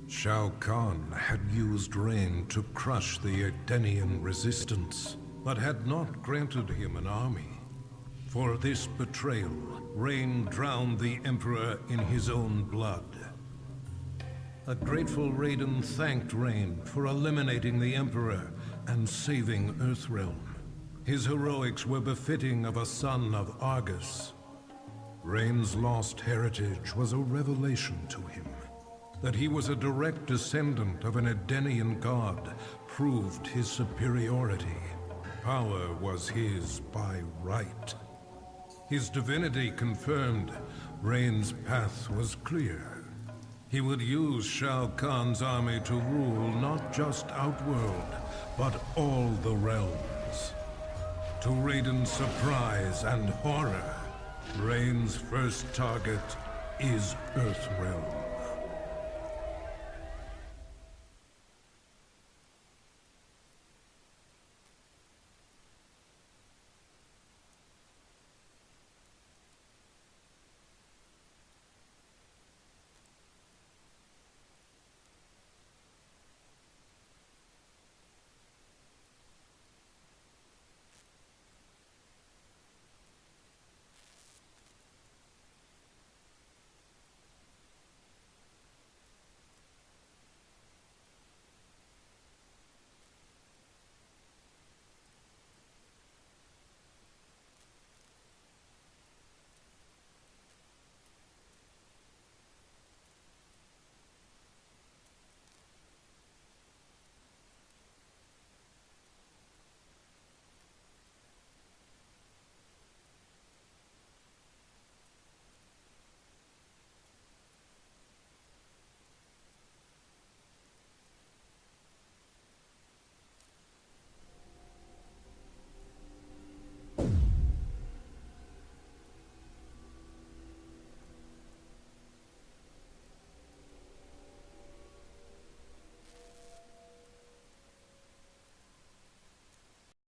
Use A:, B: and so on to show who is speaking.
A: Shao Kahn had used Rain to crush the Edenian resistance, but had not granted him an army. For this betrayal, Rain drowned the Emperor in his own blood. A grateful Raiden thanked Rain for eliminating the Emperor and saving Earthrealm. His heroics were befitting of a son of Argus. Rain's lost heritage was a revelation to him. That he was a direct descendant of an Edenian god proved his superiority. Power was his by right. His divinity confirmed, Rain's path was clear. He would use Shao Kahn's army to rule not just Outworld, but all the realms. To Raiden's surprise and horror, Rain's first target is Earthrealm.